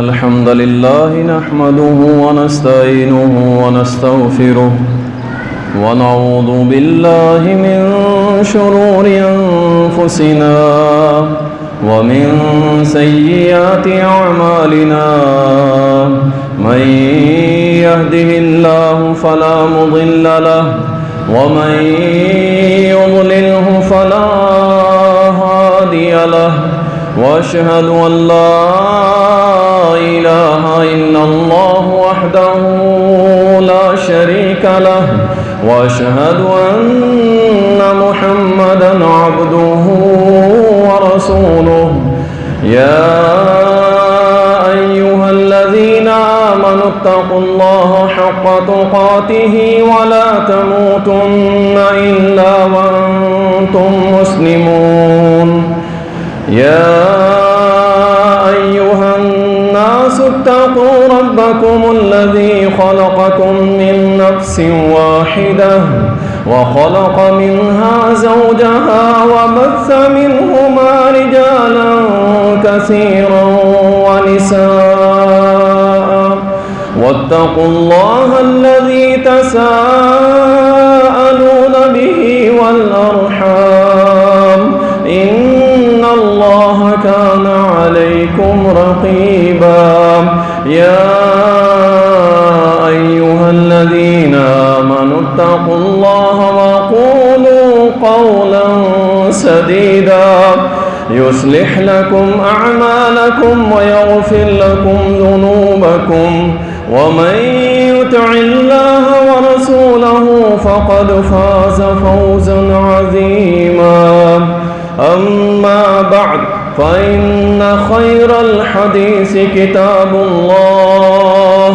الحمد لله نحمده ونستعينه ونستغفره ونعوذ بالله من شرور أنفسنا ومن سيئات أعمالنا من يهده الله فلا مضل له ومن يضلله فلا هادي له وأشهد أن لا إله إلا الله وحده لا شريك له وأشهد أن محمدا عبده ورسوله يا أيها الذين آمنوا اتقوا الله حق تقاته ولا تموتن إلا وأنتم مسلمون يا أيها الناس اتقوا ربكم الذي خلقكم من نفس واحدة وخلق منها زوجها وبث منهما رجالا كثيرا ونساء واتقوا الله الذي تساءلون به والأرحام إن الله كان عليكم رقيبا يا أيها الذين آمنوا اتقوا الله وقولوا قولا سديدا يصلح لكم أعمالكم ويغفر لكم ذنوبكم ومن يطع الله ورسوله فقد فاز فوزا عظيما أما بعد فإن خير الحديث كتاب الله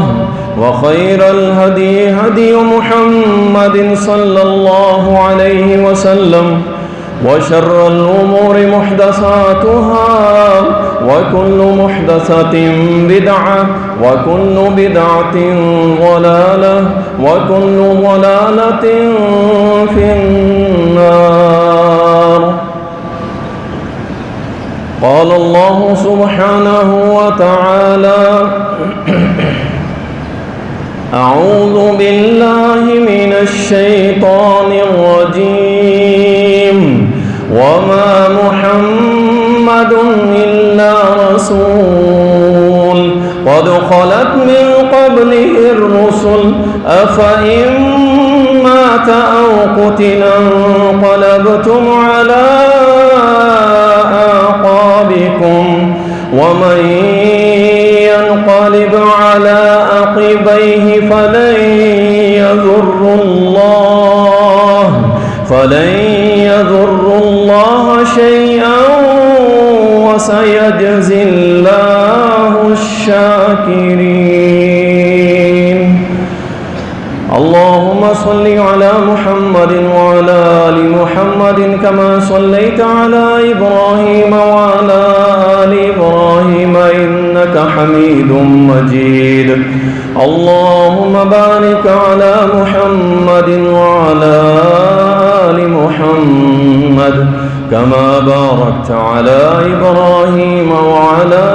وخير الهدي هدي محمد صلى الله عليه وسلم وشر الأمور محدثاتها وكل محدثة بدعة وكل بدعة ضلالة وكل ضلالة في النار. قال الله سبحانه وتعالى أعوذ بالله من الشيطان الرجيم وما محمد إلا رسول قد خلت من قبله الرسل أفإن مات أو قتل انقلبتم على أعقابكم ومن ينقلب على عقبيه فلن يضر الله شيئا وسيجزي الله الشاكرين. اللهم صل على محمد وعلى آل محمد كما صليت على إبراهيم وعلى آل إبراهيم إنك حميد مجيد. اللهم بارك على محمد وعلى آل محمد كما باركت على إبراهيم وعلى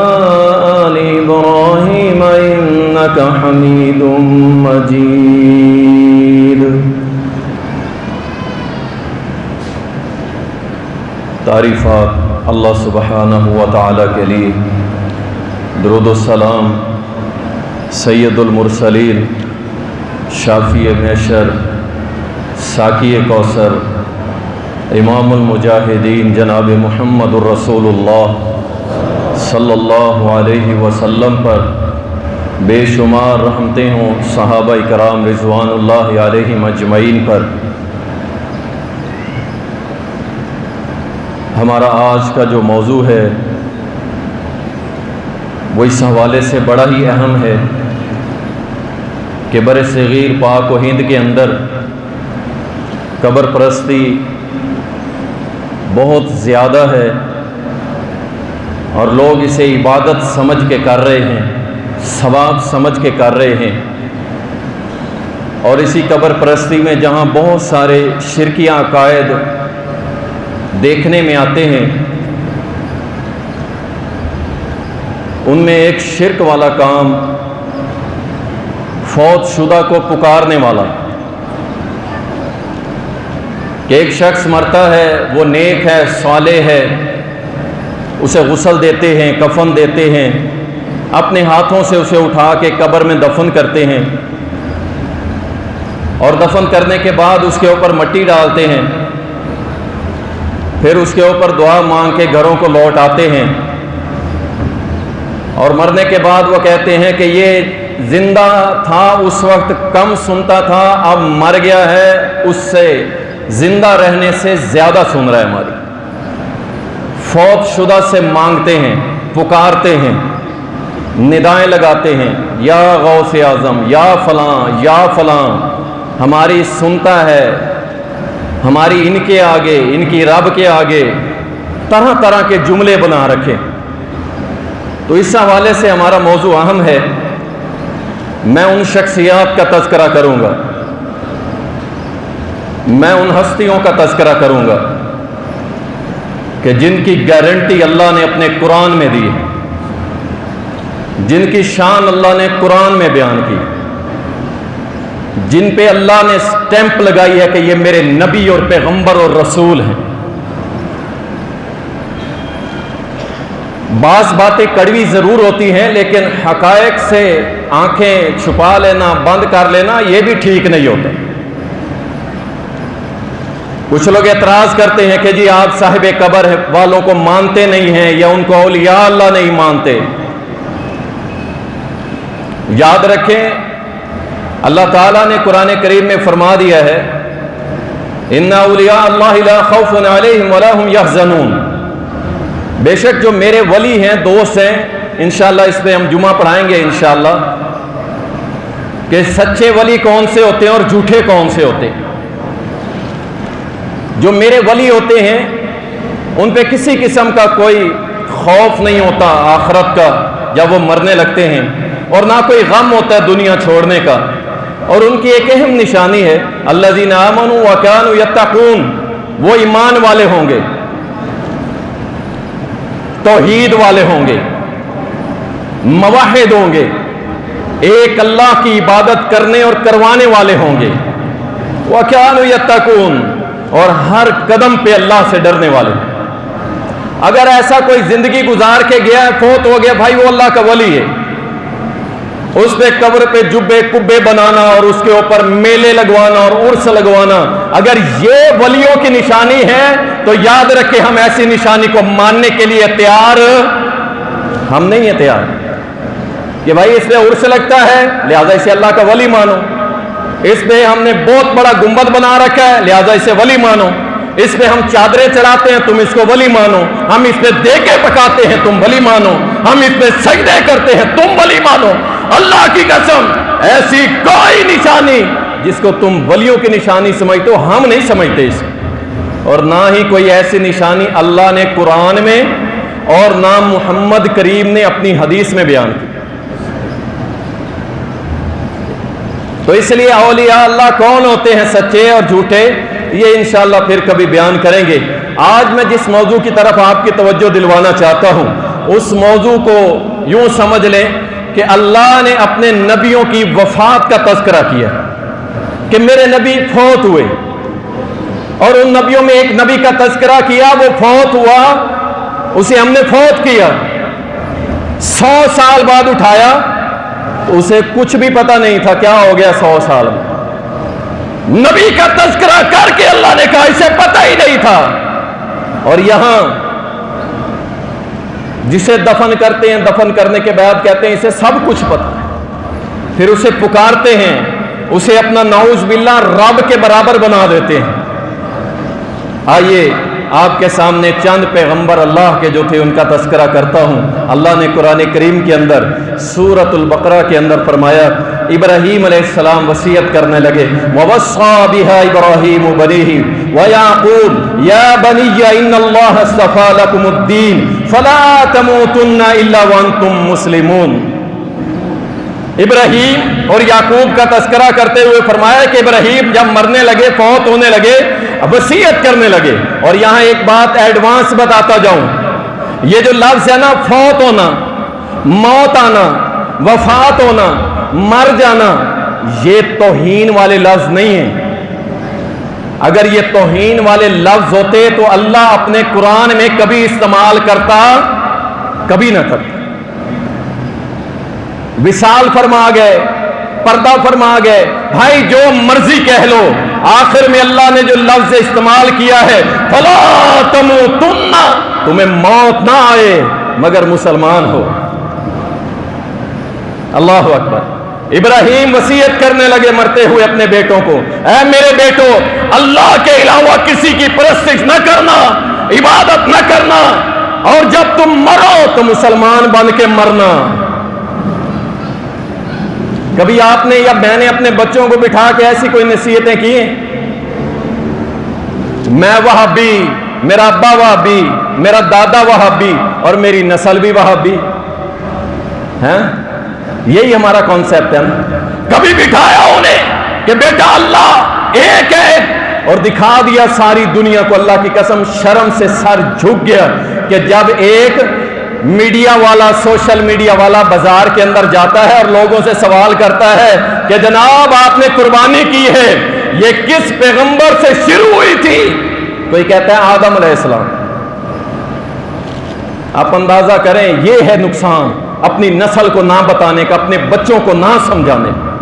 آل إبراهيم إنك حميد مجيد. تعریفات اللہ سبحانہ و تعالیٰ کے لیے، درود و سلام سید المرسلین شافی محشر ساقی کوثر امام المجاہدین جناب محمد الرسول اللہ صلی اللہ علیہ وسلم پر بے شمار رحمتیں ہوں، صحابہ کرام رضوان اللہ علیہم اجمعین پر۔ ہمارا آج کا جو موضوع ہے وہ اس حوالے سے بڑا ہی اہم ہے کہ بر صغیر پاک و ہند کے اندر قبر پرستی بہت زیادہ ہے اور لوگ اسے عبادت سمجھ کے کر رہے ہیں، ثواب سمجھ کے کر رہے ہیں، اور اسی قبر پرستی میں جہاں بہت سارے شرکیہ عقائد دیکھنے میں آتے ہیں، ان میں ایک شرک والا کام، فوت شدہ کو پکارنے والا، کہ ایک شخص مرتا ہے، وہ نیک ہے، صالح ہے، اسے غسل دیتے ہیں، کفن دیتے ہیں، اپنے ہاتھوں سے اسے اٹھا کے قبر میں دفن کرتے ہیں، اور دفن کرنے کے بعد اس کے اوپر مٹی ڈالتے ہیں، پھر اس کے اوپر دعا مانگ کے گھروں کو لوٹ آتے ہیں، اور مرنے کے بعد وہ کہتے ہیں کہ یہ زندہ تھا اس وقت کم سنتا تھا، اب مر گیا ہے اس سے زندہ رہنے سے زیادہ سن رہا ہے ہماری۔ فوت شدہ سے مانگتے ہیں، پکارتے ہیں، ندائیں لگاتے ہیں، یا غوث اعظم، یا فلاں، یا فلاں، ہماری سنتا ہے، ہماری ان کے آگے، ان کی رب کے آگے طرح طرح کے جملے بنا رکھے۔ تو اس حوالے سے ہمارا موضوع اہم ہے۔ میں ان شخصیات کا تذکرہ کروں گا، میں ان ہستیوں کا تذکرہ کروں گا کہ جن کی گارنٹی اللہ نے اپنے قرآن میں دی ہے، جن کی شان اللہ نے قرآن میں بیان کی، جن پہ اللہ نے سٹیمپ لگائی ہے کہ یہ میرے نبی اور پیغمبر اور رسول ہیں۔ بعض باتیں کڑوی ضرور ہوتی ہیں، لیکن حقائق سے آنکھیں چھپا لینا، بند کر لینا، یہ بھی ٹھیک نہیں ہوتا۔ کچھ لوگ اعتراض کرتے ہیں کہ جی آپ صاحب قبر والوں کو مانتے نہیں ہیں، یا ان کو اولیاء اللہ نہیں مانتے۔ یاد رکھیں، اللہ تعالیٰ نے قرآن کریم میں فرما دیا ہے، ان اولیاء اللہ لا خوف علیہم ولا هم یحزنون، بے شک جو میرے ولی ہیں، دوست ہیں، انشاءاللہ اس پہ ہم جمعہ پڑھائیں گے انشاءاللہ، کہ سچے ولی کون سے ہوتے ہیں اور جھوٹے کون سے ہوتے ہیں۔ جو میرے ولی ہوتے ہیں ان پہ کسی قسم کا کوئی خوف نہیں ہوتا آخرت کا جب وہ مرنے لگتے ہیں، اور نہ کوئی غم ہوتا ہے دنیا چھوڑنے کا۔ اور ان کی ایک اہم نشانی ہے الذین آمنوا وکانوا یتقون، وہ ایمان والے ہوں گے، توحید والے ہوں گے، موحد ہوں گے، ایک اللہ کی عبادت کرنے اور کروانے والے ہوں گے، وکانوا یتقون، اور ہر قدم پہ اللہ سے ڈرنے والے۔ اگر ایسا کوئی زندگی گزار کے گیا ہے، فوت ہو گیا، بھائی وہ اللہ کا ولی ہے، اس پہ قبر پہ جبے کبے بنانا اور اس کے اوپر میلے لگوانا اور عرس لگوانا، اگر یہ ولیوں کی نشانی ہے تو یاد رکھیں ہم ایسی نشانی کو ماننے کے لیے تیار ہم نہیں ہیں، تیار کہ بھائی اس پہ عرس لگتا ہے لہذا اسے اللہ کا ولی مانو، اس پہ ہم نے بہت بڑا گنبد بنا رکھا ہے لہذا اسے ولی مانو، اس پہ ہم چادریں چڑھاتے ہیں تم اس کو ولی مانو، ہم اس پہ دیگیں پکاتے ہیں تم ولی مانو، ہم اس پہ سجدے کرتے ہیں تم ولی مانو۔ اللہ کی قسم ایسی کوئی نشانی جس کو تم ولیوں کی نشانی سمجھتے ہو ہم نہیں سمجھتے اس کو، اور نہ ہی کوئی ایسی نشانی اللہ نے قرآن میں اور نہ محمد کریم نے اپنی حدیث میں بیان کی۔ تو اس لیے اولیاء اللہ کون ہوتے ہیں، سچے اور جھوٹے، یہ انشاءاللہ پھر کبھی بیان کریں گے۔ آج میں جس موضوع کی طرف آپ کی توجہ دلوانا چاہتا ہوں اس موضوع کو یوں سمجھ لیں کہ اللہ نے اپنے نبیوں کی وفات کا تذکرہ کیا کہ میرے نبی فوت ہوئے، اور ان نبیوں میں ایک نبی کا تذکرہ کیا، وہ فوت ہوا، اسے ہم نے فوت کیا، 100 سال بعد اٹھایا، اسے کچھ بھی پتہ نہیں تھا کیا ہو گیا 100 سال میں، نبی کا تذکرہ کر کے اللہ نے کہا اسے پتہ ہی نہیں تھا۔ اور یہاں جسے دفن کرتے ہیں، دفن کرنے کے بعد کہتے ہیں اسے سب کچھ پتہ ہے، پھر اسے پکارتے ہیں، اسے اپنا نعوذ باللہ رب کے برابر بنا دیتے ہیں۔ آئیے آپ کے سامنے چند پیغمبر اللہ کے جو تھے ان کا تذکرہ کرتا ہوں۔ اللہ نے قرآن کریم کے اندر سورۃ البقرہ کے اندر فرمایا، ابراہیم علیہ السلام وصیت کرنے لگے، وَوَصَّىٰ بِهَا إِبْرَاهِيمُ بَنِيهِ وَيَعْقُوبُ يَا بَنِيَّ إِنَّ اللَّهَ اصْطَفَىٰ لَكُمُ الدِّينَ فَلَا تَمُوتُنَّ إِلَّا وَأَنتُم مُّسْلِمُونَ۔ ابراہیم اور یعقوب کا تذکرہ کرتے ہوئے فرمایا کہ ابراہیم جب مرنے لگے، فوت ہونے لگے، وصیت کرنے لگے۔ اور یہاں ایک بات ایڈوانس بتاتا جاؤں، یہ جو لفظ ہے نا فوت ہونا، موت آنا، وفات ہونا، مر جانا، یہ توہین والے لفظ نہیں ہیں۔ اگر یہ توہین والے لفظ ہوتے تو اللہ اپنے قرآن میں کبھی استعمال کرتا؟ کبھی نہ کرتا۔ وصال فرما گئے، پردہ فرما گئے، بھائی جو مرضی کہہ لو، آخر میں اللہ نے جو لفظ استعمال کیا ہے فلا تموتن، تمہیں موت نہ آئے مگر مسلمان ہو۔ اللہ اکبر۔ ابراہیم وصیت کرنے لگے مرتے ہوئے اپنے بیٹوں کو، اے میرے بیٹو، اللہ کے علاوہ کسی کی پرستش نہ کرنا، عبادت نہ کرنا، اور جب تم مرو تو مسلمان بن کے مرنا۔ کبھی آپ نے یا میں نے اپنے بچوں کو بٹھا کے ایسی کوئی نصیحتیں کی ہیں؟ میں وہابی، میرا ابا وہابی، میرا دادا وہابی اور میری نسل بھی وہابی ہیں؟ یہی ہمارا کانسیپٹ ہے نا۔ کبھی بٹھایا انہیں کہ بیٹا اللہ ایک ہے، اور دکھا دیا ساری دنیا کو، اللہ کی قسم شرم سے سر جھک گیا کہ جب ایک میڈیا والا، سوشل میڈیا والا بازار کے اندر جاتا ہے اور لوگوں سے سوال کرتا ہے کہ جناب آپ نے قربانی کی ہے، یہ کس پیغمبر سے شروع ہوئی تھی؟ کوئی کہتا ہے آدم علیہ السلام۔ آپ اندازہ کریں یہ ہے نقصان اپنی نسل کو نہ بتانے کا، اپنے بچوں کو نہ سمجھانے کا۔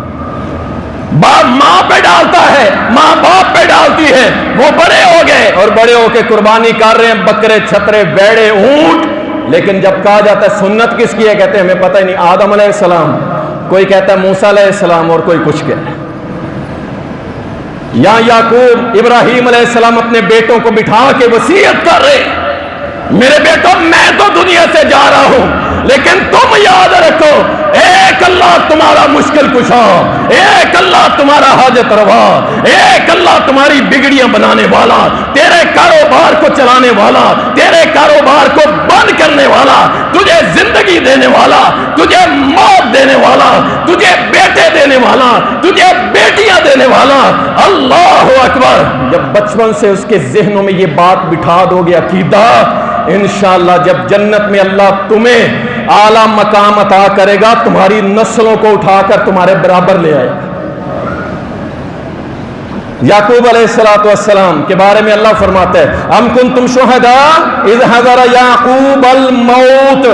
باپ ماں پہ ڈالتا ہے، ماں باپ پہ ڈالتی ہے، وہ بڑے ہو گئے اور بڑے ہو کے قربانی کر رہے ہیں، بکرے، چھترے، بیڑے، اونٹ، لیکن جب کہا جاتا ہے سنت کس کی ہے، کہتے ہیں ہمیں پتہ ہی نہیں، آدم علیہ السلام، کوئی کہتا ہے موسیٰ علیہ السلام اور کوئی کچھ کہتا ہے۔ یا یعقوب ابراہیم علیہ السلام اپنے بیٹوں کو بٹھا کے وصیت کر رہے، میرے بیٹوں میں تو دنیا سے جا رہا ہوں لیکن تم یاد رکھو ایک اللہ تمہارا مشکل کشا، ایک اللہ تمہارا حاجت روا، ایک اللہ تمہاری بگڑیاں بنانے والا، تیرے کاروبار کو چلانے والا، تیرے کاروبار کو بند کرنے والا، تجھے زندگی دینے والا، تجھے موت دینے والا، تجھے بیٹے دینے والا، تجھے بیٹیاں دینے والا۔ اللہ اکبر۔ جب بچپن سے اس کے ذہنوں میں یہ بات بٹھا دو گے عقیدہ، انشاءاللہ جب جنت میں اللہ تمہیں اعلیٰ مقام عطا کرے گا، تمہاری نسلوں کو اٹھا کر تمہارے برابر لے آئے گا۔ یعقوب علیہ السلام کے بارے میں اللہ فرماتا ہے ام کنتم شہداء اذ حضر یعقوب الموت،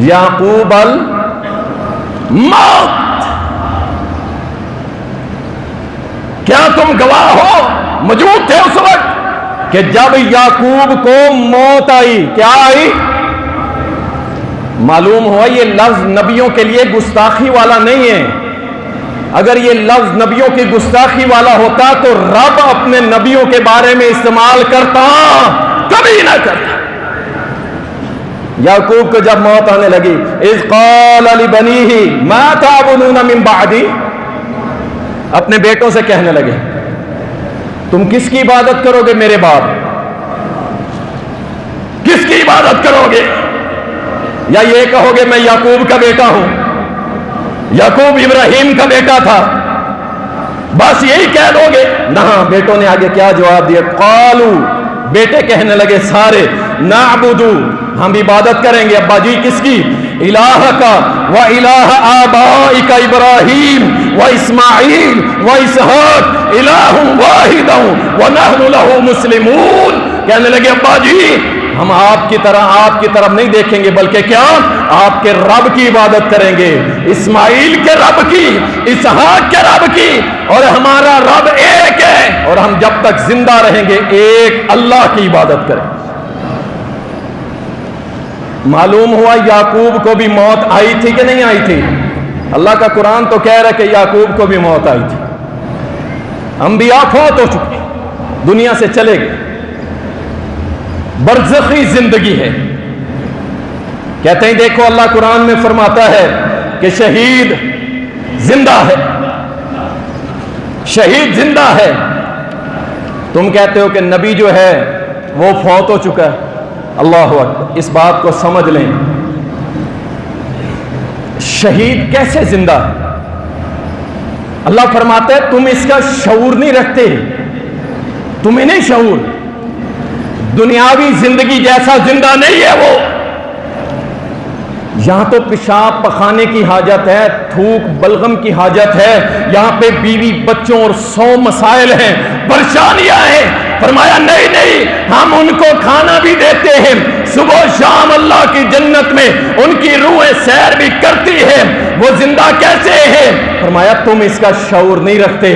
یعقوب الموت، کیا تم گواہ ہو، موجود تھے اس وقت کہ جب یعقوب کو موت آئی؟ کیا آئی؟ معلوم ہوا یہ لفظ نبیوں کے لیے گستاخی والا نہیں ہے۔ اگر یہ لفظ نبیوں کی گستاخی والا ہوتا تو رب اپنے نبیوں کے بارے میں استعمال کرتا؟ کبھی نہ کرتا۔ یعقوب کو جب موت آنے لگی، اذ قال لبنیہ ما تعبدون من بعدی، اپنے بیٹوں سے کہنے لگے تم کس کی عبادت کرو گے میرے بعد؟ کس کی عبادت کرو گے؟ یا یہ کہو گے میں یعقوب کا بیٹا ہوں، یعقوب ابراہیم کا بیٹا تھا، بس یہی کہہ دو گے؟ نہ، بیٹوں نے آگے کیا جواب دیا؟ قالو، بیٹے کہنے لگے سارے، نعبدو، ہم عبادت کریں گے ابا جی کس کی؟ الہ کا و الہ آبائک ابراہیم و اسماعیل و اسحاق الہ واحد و نحن لہ مسلمون۔ کہنے لگے ابا جی ہم آپ کی طرف نہیں دیکھیں گے، بلکہ کیا آپ کے رب کی عبادت کریں گے، اسماعیل کے رب کی، اسحاق کے رب کی، اور ہمارا رب ایک ہے اور ہم جب تک زندہ رہیں گے ایک اللہ کی عبادت کریں۔ معلوم ہوا یعقوب کو بھی موت آئی تھی کہ نہیں آئی تھی؟ اللہ کا قرآن تو کہہ رہا ہے کہ یعقوب کو بھی موت آئی تھی۔ انبیاء فوت ہو چکے، دنیا سے چلے گئے، برزخی زندگی ہے۔ کہتے ہیں دیکھو اللہ قرآن میں فرماتا ہے کہ شہید زندہ ہے، شہید زندہ ہے۔ تم کہتے ہو کہ نبی جو ہے وہ فوت ہو چکا ہے۔ اللہ اکبر، اس بات کو سمجھ لیں، شہید کیسے زندہ ہے؟ اللہ فرماتا ہے تم اس کا شعور نہیں رکھتے، تمہیں نہیں شعور، دنیاوی زندگی جیسا زندہ نہیں ہے وہ، یہاں تو پیشاب پخانے کی حاجت ہے، تھوک بلغم کی حاجت ہے، یہاں پہ بیوی بچوں اور 100 مسائل ہیں، پریشانیاں ہیں۔ فرمایا نہیں نہیں، ہم ان کو کھانا بھی دیتے ہیں، صبح و شام اللہ کی جنت میں ان کی روحیں سیر بھی کرتی ہیں، وہ زندہ کیسے ہیں؟ فرمایا تم اس کا شعور نہیں رکھتے۔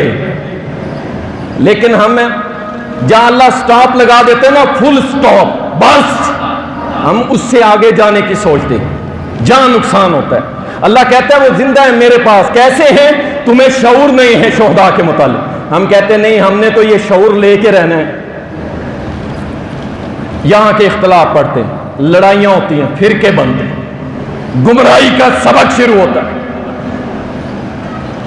لیکن ہم جہاں اللہ سٹاپ لگا دیتے ہیں نا، فل سٹاپ، بس ہم اس سے آگے جانے کی سوچتے ہیں، جہاں نقصان ہوتا ہے۔ اللہ کہتا ہے وہ زندہ ہے میرے پاس، کیسے ہیں؟ تمہیں شعور نہیں ہے شہداء کے متعلق۔ ہم کہتے ہیں نہیں، ہم نے تو یہ شعور لے کے رہنا ہے۔ یہاں کے اختلاف پڑھتے ہیں، لڑائیاں ہوتی ہیں، فرقے بنتے ہیں، گمراہی کا سبق شروع ہوتا ہے۔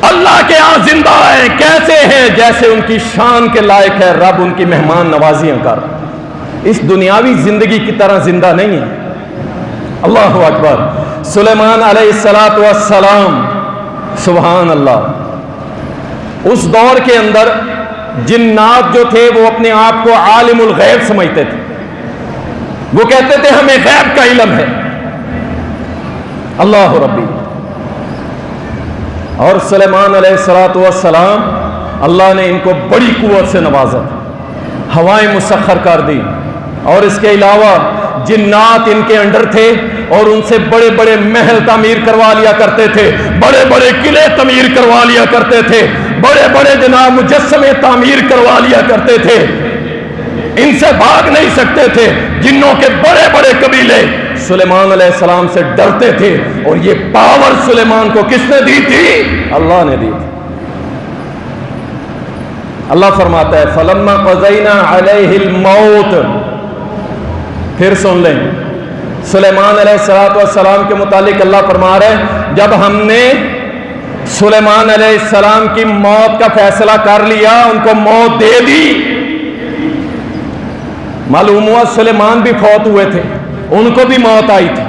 اللہ کے ہاں زندہ ہے، کیسے ہیں؟ جیسے ان کی شان کے لائق ہے، رب ان کی مہمان نوازیاں کر، اس دنیاوی زندگی کی طرح زندہ نہیں ہے۔ اللہ اکبر۔ سلیمان علیہ السلام، سبحان اللہ، اس دور کے اندر جنات جو تھے وہ اپنے آپ کو عالم الغیب سمجھتے تھے، وہ کہتے تھے ہمیں غیب کا علم ہے۔ اللہ ربی۔ اور سلیمان علیہ السلام، اللہ نے ان کو بڑی قوت سے نوازا، ہوائیں مسخر کر دی، اور اس کے علاوہ جنات ان کے انڈر تھے اور ان سے بڑے بڑے محل تعمیر کروا لیا کرتے تھے، بڑے بڑے قلعے تعمیر کروا لیا کرتے تھے، بڑے بڑے جناب مجسمے تعمیر کروا لیا کرتے تھے۔ ان سے بھاگ نہیں سکتے تھے، جنوں کے بڑے بڑے قبیلے سلیمان علیہ السلام سے ڈرتے تھے، اور یہ پاور سلیمان کو کس نے دی تھی؟ اللہ نے دی تھی۔ اللہ فرماتا ہے فَلَمَّا قَضَيْنَا عَلَيْهِ الْمَوْتِ۔ پھر سن لیں، سلیمان علیہ السلام کے متعلق اللہ فرما رہے ہیں جب ہم نے سلیمان علیہ السلام کی موت کا فیصلہ کر لیا، ان کو موت دے دی، معلوم ہوا سلیمان بھی فوت ہوئے تھے، ان کو بھی موت آئی تھی۔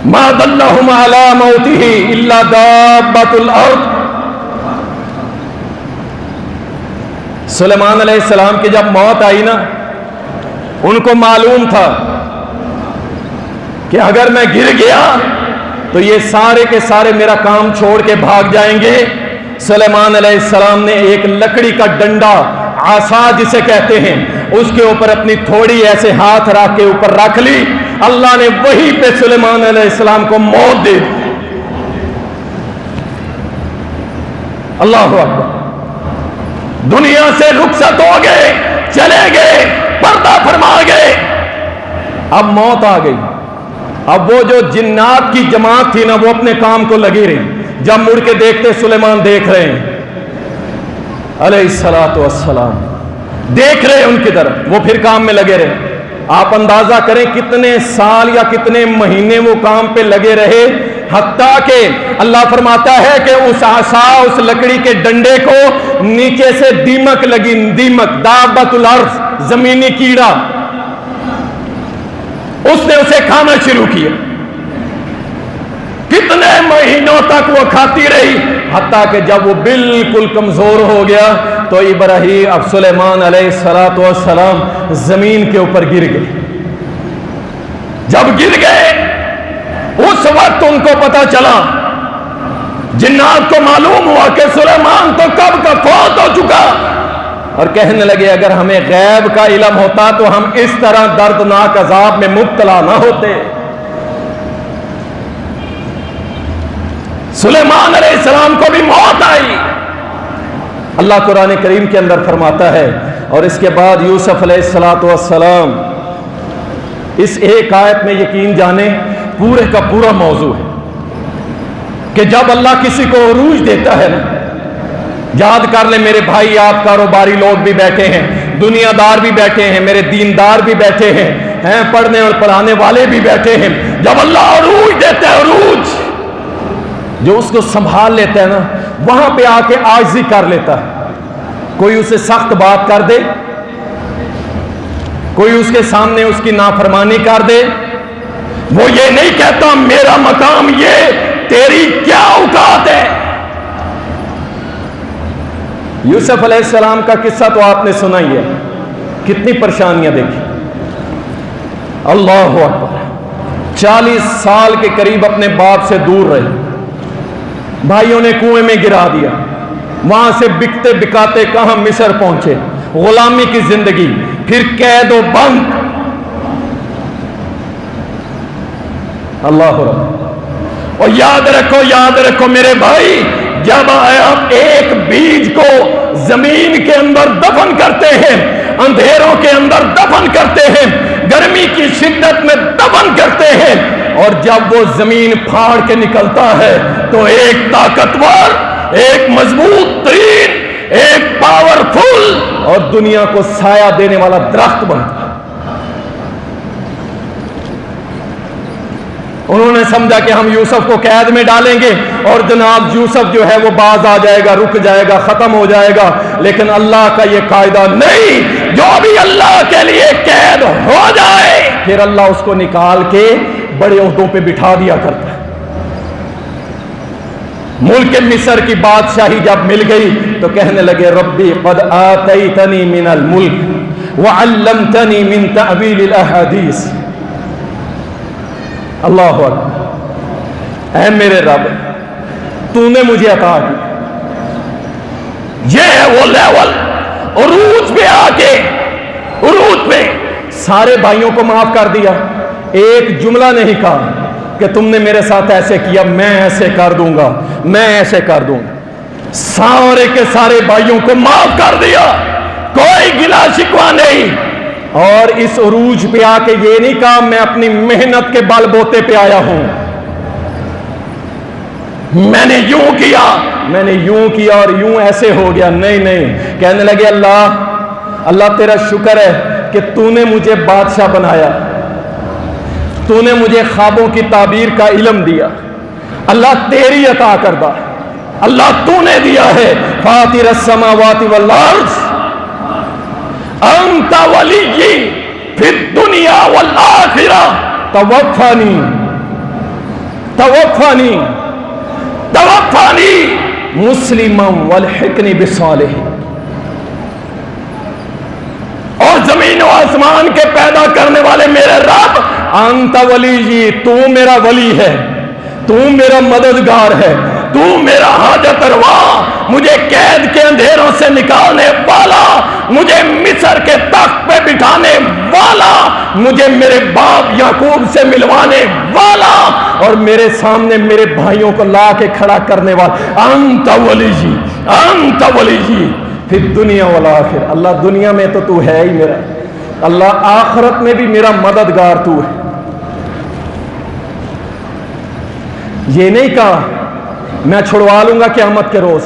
مَا دَلَّهُمْ عَلَى مَوْتِهِ إِلَّا دَابَّةُ الْأَرْضِ۔ سلیمان علیہ السلام کی جب موت آئی نا، ان کو معلوم تھا کہ اگر میں گر گیا تو یہ سارے کے سارے میرا کام چھوڑ کے بھاگ جائیں گے۔ سلیمان علیہ السلام نے ایک لکڑی کا ڈنڈا، عصا جسے کہتے ہیں، اس کے اوپر اپنی تھوڑی ایسے ہاتھ رکھ کے اوپر رکھ لی، اللہ نے وہی پہ سلیمان علیہ السلام کو موت دے دی۔ اللہ اکبر۔ دنیا سے رخصت ہو گئے، چلے گئے، پردہ فرما گئے، اب موت آ گئی۔ اب وہ جو جنات کی جماعت تھی نا، وہ اپنے کام کو لگی رہی، جب مڑ کے دیکھتے سلیمان دیکھ رہے ہیں علیہ السلام، دیکھ رہے ان کی طرف، وہ پھر کام میں لگے رہے۔ آپ اندازہ کریں کتنے سال یا کتنے مہینے وہ کام پہ لگے رہے، حتیٰ کہ اللہ فرماتا ہے کہ اس عصا، اس لکڑی کے ڈنڈے کو نیچے سے دیمک لگی، دیمک، دابۃ الارض، زمینی کیڑا، اس نے اسے کھانا شروع کیا۔ کتنے مہینوں تک وہ کھاتی رہی، حتیٰ کہ جب وہ بالکل کمزور ہو گیا تو ابراہیم، اب سلیمان علیہ السلام زمین کے اوپر گر گئے۔ جب گر گئے اس وقت ان کو پتا چلا، جنات کو معلوم ہوا کہ سلیمان تو کب کا فوت ہو چکا، اور کہنے لگے اگر ہمیں غیب کا علم ہوتا تو ہم اس طرح دردناک عذاب میں مبتلا نہ ہوتے۔ سلیمان علیہ السلام کو بھی موت آئی۔ اللہ قرآن کریم کے اندر فرماتا ہے، اور اس کے بعد یوسف علیہ السلام، اس ایک آیت میں یقین جانے پورے کا پورا موضوع ہے کہ جب اللہ کسی کو عروج دیتا ہے نا، یاد کر لیں میرے بھائی، آپ کاروباری لوگ بھی بیٹھے ہیں، دنیا دار بھی بیٹھے ہیں، میرے دیندار بھی بیٹھے ہیں، پڑھنے اور پڑھانے والے بھی بیٹھے ہیں، جب اللہ عروج دیتا ہے، عروج جو اس کو سنبھال لیتا ہے نا، وہاں پہ آ کے عاجزی کر لیتا ہے۔ کوئی اسے سخت بات کر دے، کوئی اس کے سامنے اس کی نافرمانی کر دے، وہ یہ نہیں کہتا میرا مقام یہ، تیری کیا اوقات ہے۔ یوسف علیہ السلام کا قصہ تو آپ نے سنا ہی ہے، کتنی پریشانیاں دیکھی۔ اللہ اکبر۔ 40 سال کے قریب اپنے باپ سے دور رہے، بھائیوں نے کنویں میں گرا دیا، وہاں سے بکتے بکاتے کہاں مصر پہنچے، غلامی کی زندگی، پھر قید و بند۔ اللہ رب، اور یاد رکھو میرے بھائی، جب آپ ایک بیج کو زمین کے اندر دفن کرتے ہیں، اندھیروں کے اندر دفن کرتے ہیں، گرمی کی شدت میں دفن کرتے ہیں، اور جب وہ زمین پھاڑ کے نکلتا ہے تو ایک طاقتور، ایک مضبوط ترین، ایک پاورفل اور دنیا کو سایہ دینے والا درخت بنتا ہے۔ انہوں نے سمجھا کہ ہم یوسف کو قید میں ڈالیں گے اور جناب یوسف جو ہے وہ باز آ جائے گا، رک جائے گا، ختم ہو جائے گا، لیکن اللہ کا یہ قاعدہ نہیں، جو بھی اللہ کے لیے قید ہو جائے پھر اللہ اس کو نکال کے بڑے عہدوں پہ بٹھا دیا کرتا ہے۔ ملک مصر کی بادشاہی جب مل گئی تو کہنے لگے ربی قد آتیتنی من الملک وعلمتنی من تأویل الاحادیث۔ اللہ اکبر، اے میرے رب، تو نے مجھے عطا کی، یہ ہے وہ لیول، عروج پہ آ کے، عروج پہ سارے بھائیوں کو معاف کر دیا، ایک جملہ نہیں کہا کہ تم نے میرے ساتھ ایسے کیا، میں ایسے کر دوں گا، میں ایسے کر دوں گا، سارے کے سارے بھائیوں کو معاف کر دیا، کوئی گلا شکوہ نہیں۔ اور اس عروج پہ آ کے یہ نہیں کہا میں اپنی محنت کے بل بوتے پہ آیا ہوں، میں نے یوں کیا، میں نے یوں کیا اور یوں ایسے ہو گیا، نہیں، کہنے لگے اللہ تیرا شکر ہے کہ تو نے مجھے بادشاہ بنایا، تو نے مجھے خوابوں کی تعبیر کا علم دیا، اللہ تیری عطا کردہ، اللہ تو نے دیا ہے، فاطر السماوات والارض انت ولی فی الدنیا والآخرہ توفانی مسلما والحقنی بالصالحین۔ اور زمین و آسمان کے پیدا کرنے والے میرے رب، انت ولی، تو میرا ولی ہے، تو میرا مددگار ہے، تو میرا حاجت روا، مجھے قید کے اندھیروں سے نکالنے والا، مجھے مصر کے تخت پہ بٹھانے والا، مجھے میرے باپ یعقوب سے ملوانے والا، اور میرے سامنے میرے بھائیوں کو لا کے کھڑا کرنے والا، انت ولی پھر دنیا والآخرہ۔ اللہ دنیا میں تو ہے ہی میرا، اللہ آخرت میں بھی میرا مددگار تو ہے۔ یہ نہیں کہا میں چھڑوا لوں گا قیامت کے روز،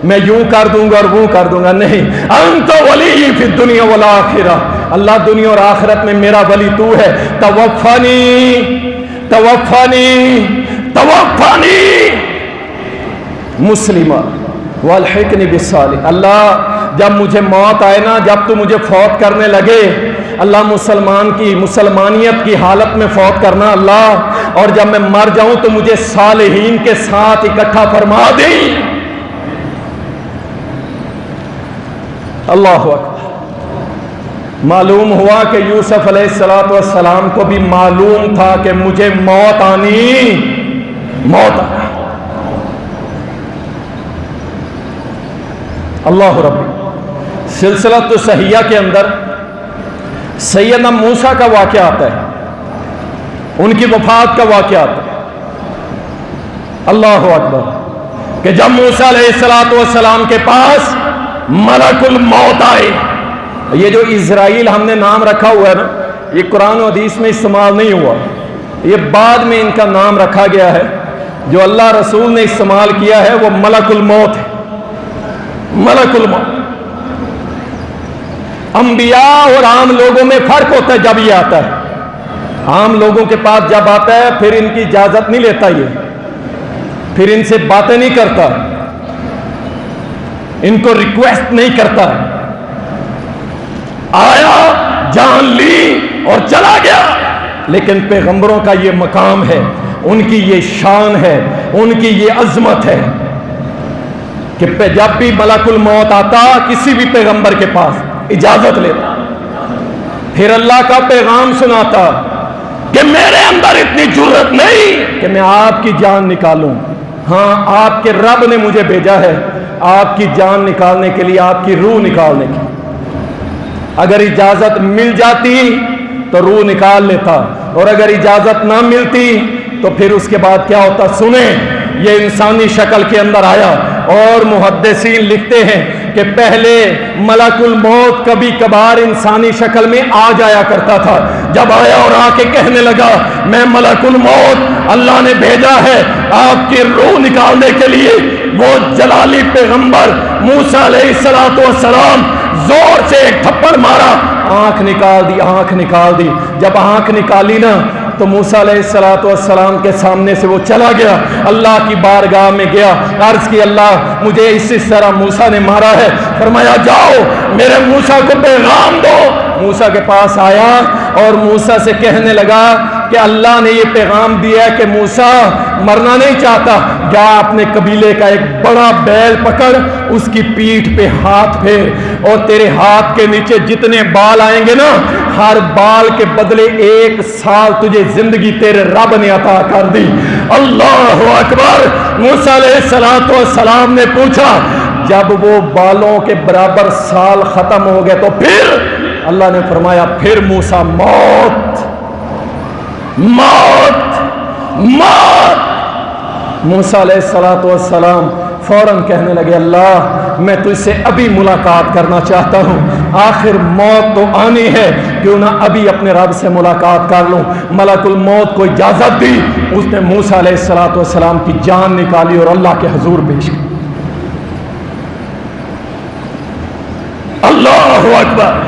میں یوں کر دوں گا اور وہ کر دوں گا، نہیں، انت ولی فی الدنیا والآخرہ، اللہ دنیا اور آخرت میں میرا ولی تو ہے، توفانی مسلمہ والحقنی بالصالحین۔ اللہ جب مجھے موت آئے نا، جب تو مجھے فوت کرنے لگے، اللہ مسلمانیت کی حالت میں فوت کرنا اللہ، اور جب میں مر جاؤں تو مجھے صالحین کے ساتھ اکٹھا فرما دیں۔ اللہ اکبر۔ معلوم ہوا کہ یوسف علیہ السلام کو بھی معلوم تھا کہ مجھے موت آنی۔ اللہ ربی۔ سلسلہ تو صحیحہ کے اندر سیدنا موسیٰ کا واقعہ آتا ہے، ان کی وفات کا واقعہ آتا ہے۔ اللہ اکبر، کہ جب موسیٰ علیہ السلام کے پاس ملک الموت آئے، یہ جو اسرائیل ہم نے نام رکھا ہوا ہے نا، یہ قرآن و حدیث میں استعمال نہیں ہوا، یہ بعد میں ان کا نام رکھا گیا ہے، جو اللہ رسول نے استعمال کیا ہے وہ ملک الموت ہے۔ ملک الموت، انبیاء اور عام لوگوں میں فرق ہوتا ہے جب یہ آتا ہے۔ عام لوگوں کے پاس جب آتا ہے پھر ان کی اجازت نہیں لیتا، یہ پھر ان سے باتیں نہیں کرتا، ان کو ریکویسٹ نہیں کرتا، آیا جان لی اور چلا گیا۔ لیکن پیغمبروں کا یہ مقام ہے، ان کی یہ شان ہے، ان کی یہ عظمت ہے کہ جب بھی ملک الموت آتا کسی بھی پیغمبر کے پاس اجازت لیتا، پھر اللہ کا پیغام سناتا کہ میرے اندر اتنی جرأت نہیں کہ میں آپ کی جان نکالوں. ہاں آپ کے رب نے مجھے بھیجا ہے آپ کی جان نکالنے کے لیے, آپ کی روح نکالنے کے. اگر اجازت مل جاتی تو روح نکال لیتا, اور اگر اجازت نہ ملتی تو پھر اس کے بعد کیا ہوتا. سنیں, یہ انسانی شکل کے اندر آیا, اور محدثین لکھتے ہیں کہ پہلے ملک الموت کبھی کبھار انسانی شکل میں آ جایا کرتا تھا. جب آیا اور آ کے کہنے لگا میں ملک الموت, اللہ نے بھیجا ہے آپ کی روح نکالنے کے لیے, وہ جلالی پیغمبر موسیٰ علیہ السلام زور سے ایک تھپڑ مارا, آنکھ نکال دی, آنکھ نکال دی. جب آنکھ نکالی نا تو موسیٰ علیہ السلام کے سامنے سے وہ چلا گیا, اللہ کی بارگاہ میں گیا, عرض کی اللہ مجھے اس طرح موسیٰ نے مارا ہے. فرمایا جاؤ میرے موسیٰ کو پیغام دو. موسیٰ کے پاس آیا اور موسیٰ سے کہنے لگا کہ اللہ نے یہ پیغام دیا ہے کہ موسیٰ مرنا نہیں چاہتا, جا اپنے قبیلے کا ایک بڑا بیل پکڑ, اس کی پیٹھ پہ ہاتھ پھیر, اور تیرے ہاتھ کے نیچے جتنے بال آئیں گے نا, ہر بال کے بدلے 1 سال تجھے زندگی تیرے رب نے عطا کر دی. اللہ اکبر. موسیٰ علیہ السلام نے پوچھا جب وہ بالوں کے برابر سال ختم ہو گئے تو پھر اللہ نے فرمایا پھر موسیٰ موت موت موت. موسیٰ علیہ السلام فوراً کہنے لگے اللہ میں تجھ سے ابھی ملاقات کرنا چاہتا ہوں, آخر موت تو آنی ہے, کیوں نہ ابھی اپنے رب سے ملاقات کر لوں. ملک الموت کو اجازت دی, اس نے موسیٰ علیہ السلام کی جان نکالی اور اللہ کے حضور پیش کی. اللہ اکبر.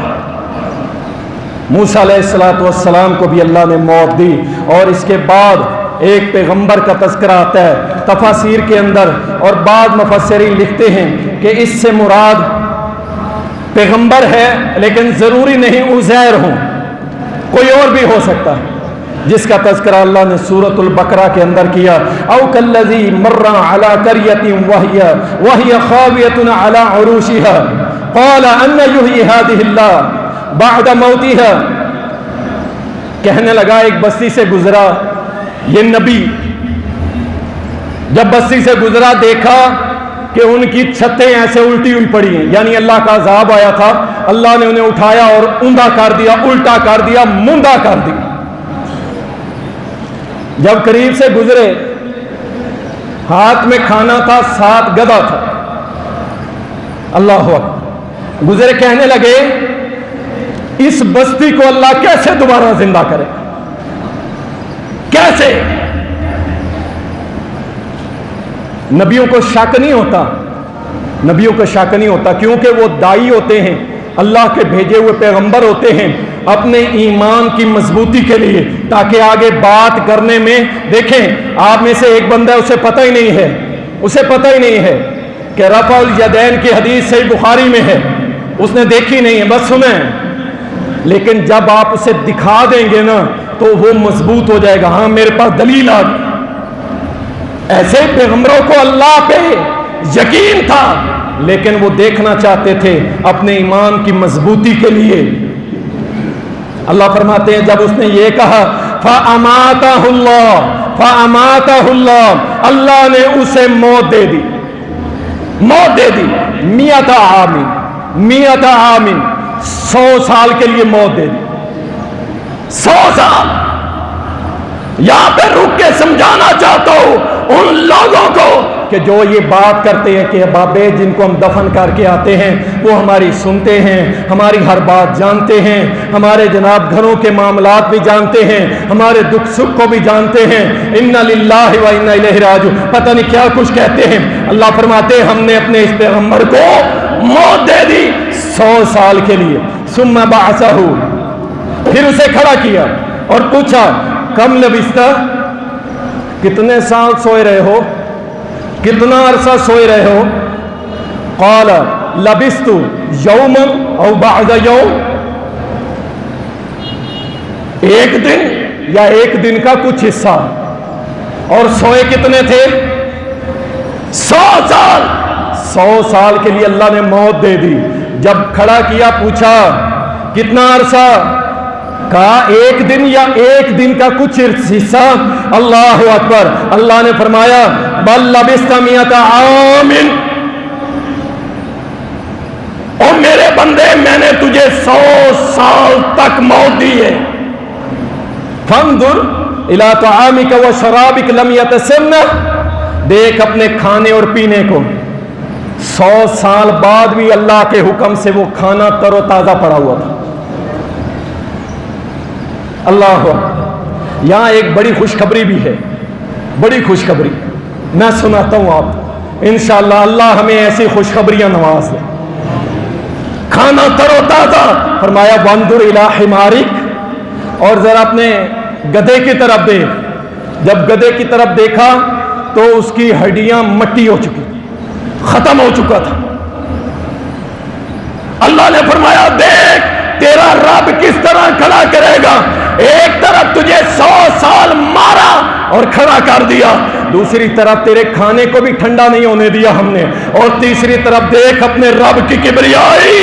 موسیٰ علیہ السلام کو بھی اللہ نے موت دی, اور اس کے بعد ایک پیغمبر کا تذکرہ آتا ہے تفاسیر کے اندر, اور بعض مفسرین لکھتے ہیں کہ اس سے مراد پیغمبر ہے, لیکن ضروری نہیں عزیر ہوں, کوئی اور بھی ہو سکتا ہے, جس کا تذکرہ اللہ نے سورۃ البقرہ کے اندر کیا. او کالذی مر علی قریۃ وہی خاویۃ علی عروشها قال ان یحیی هذه اللہ بعد موتها. کہنے لگا ایک بستی سے گزرا, یہ نبی جب بستی سے گزرا دیکھا کہ ان کی چھتیں ایسے الٹی ہوئی پڑی ہیں, یعنی اللہ کا عذاب آیا تھا, اللہ نے انہیں اٹھایا اور اوندا کر دیا, الٹا کر دیا, موندا کر دیا. جب قریب سے گزرے, ہاتھ میں کھانا تھا, 7 گدھا تھا. اللہ اکبر. گزرے, کہنے لگے اس بستی کو اللہ کیسے دوبارہ زندہ کرے, کیسے. نبیوں کو شک نہیں ہوتا, نبیوں کو شک نہیں ہوتا, کیونکہ وہ دائی ہوتے ہیں, اللہ کے بھیجے ہوئے پیغمبر ہوتے ہیں, اپنے ایمان کی مضبوطی کے لیے, تاکہ آگے بات کرنے میں دیکھیں آپ میں سے ایک بندہ ہے, اسے پتہ ہی نہیں ہے, اسے پتہ ہی نہیں ہے کہ رفع الیدین کی حدیث صحیح بخاری میں ہے, اس نے دیکھی نہیں ہے, بس سنیں. لیکن جب آپ اسے دکھا دیں گے نا تو وہ مضبوط ہو جائے گا, ہاں میرے پاس دلیل آ گئی. ایسے پیغمبروں کو اللہ پہ یقین تھا, لیکن وہ دیکھنا چاہتے تھے اپنے ایمان کی مضبوطی کے لیے. اللہ فرماتے ہیں جب اس نے یہ کہا فَأَمَاتَهُ اللَّهُ فَأَمَاتَهُ اللَّهُ, اللہ نے اسے موت دے دی, موت دے دی. 100 عام 100 عام, 100 سال کے لیے موت دے دی. 100 سال. یہاں پہ رک کے سمجھانا چاہتا ہوں ان لوگوں کو کہ جو یہ بات کرتے ہیں کہ بابے جن کو ہم دفن کر کے آتے ہیں وہ ہماری سنتے ہیں, ہماری ہر بات جانتے ہیں, ہمارے جناب گھروں کے معاملات بھی جانتے ہیں, ہمارے دکھ سکھ کو بھی جانتے ہیں, انا للہ و انا الیہ راجعون, پتہ نہیں کیا کچھ کہتے ہیں. اللہ فرماتے ہیں ہم نے اپنے اس پیغمبر کو موت دے دی 100 سال کے لیے. ثم بعثہ, پھر اسے کھڑا کیا اور پوچھا کم لبثت, کتنے سال سوئے رہے ہو, کتنا عرصہ سوئے رہے ہو. قال لبثت یوما او بعد یوم, 1 دن یا 1 دن کا کچھ حصہ. اور سوئے کتنے تھے 100 سال. 100 سال کے لیے اللہ نے موت دے دی. جب کھڑا کیا پوچھا کتنا عرصہ, کہا ایک دن یا ایک دن کا کچھ حصہ؟ اللہ اکبر. اللہ نے فرمایا بل لبثت مئۃ عام، اور میرے بندے میں نے تجھے 100 سال تک موت دی ہے. فانظر الی طعامک و شرابک لم یتسنہ، دیکھ اپنے کھانے اور پینے کو، 100 سال بعد بھی اللہ کے حکم سے وہ کھانا تر و تازہ پڑا ہوا تھا. اللہ یہاں ایک بڑی خوشخبری بھی ہے، بڑی خوشخبری میں سناتا ہوں آپ کو، انشاءاللہ اللہ ہمیں ایسی خوشخبریاں نواز دے. کھانا تر و تازہ. فرمایا وانظر الی حمارک، اور ذرا اپنے گدھے کی طرف دیکھ. جب گدھے کی طرف دیکھا تو اس کی ہڈیاں مٹی ہو چکی، ختم ہو چکا تھا. اللہ نے فرمایا دیکھ تیرا رب کس طرح کھڑا کرے گا. ایک طرف تجھے 100 سال مارا اور کھڑا کر دیا، دوسری طرف تیرے کھانے کو بھی ٹھنڈا نہیں ہونے دیا ہم نے، اور تیسری طرف دیکھ اپنے رب کی کبریائی،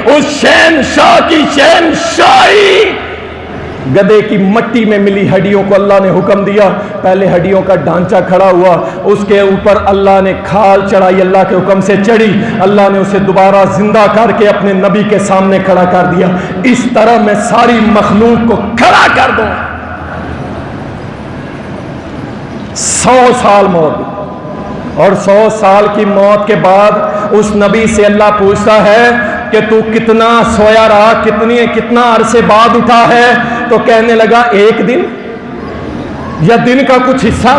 اس شہنشاہ کی شہنشاہی. گدھے کی مٹی میں ملی ہڈیوں کو اللہ نے حکم دیا، پہلے ہڈیوں کا ڈھانچہ کھڑا ہوا، اس کے اوپر اللہ نے کھال چڑھائی، اللہ کے حکم سے چڑھی، اللہ نے اسے دوبارہ زندہ کر کے اپنے نبی کے سامنے کھڑا کر دیا. اس طرح میں ساری مخلوق کو کھڑا کر دوں. 100 سال موت، اور 100 سال کی موت کے بعد اس نبی سے اللہ پوچھتا ہے کہ تو کتنا سویا رہا، کتنا عرصے بعد اٹھا ہے؟ تو کہنے لگا ایک دن یا دن کا کچھ حصہ.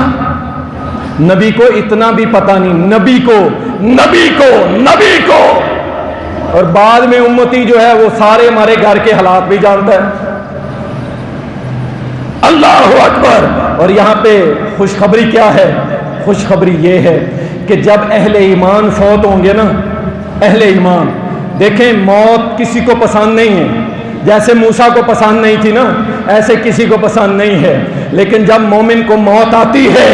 نبی کو اتنا بھی پتہ نہیں، نبی کو. اور بعد میں امتی جو ہے وہ سارے ہمارے گھر کے حالات بھی جانتا ہے. اللہ اکبر. اور یہاں پہ خوشخبری کیا ہے؟ خوشخبری یہ ہے کہ جب اہل ایمان فوت ہوں گے نا، اہل ایمان، دیکھیں موت کسی کو پسند نہیں ہے، جیسے موسیٰ کو پسند نہیں تھی نا، ایسے کسی کو پسند نہیں ہے. لیکن جب مومن کو موت آتی ہے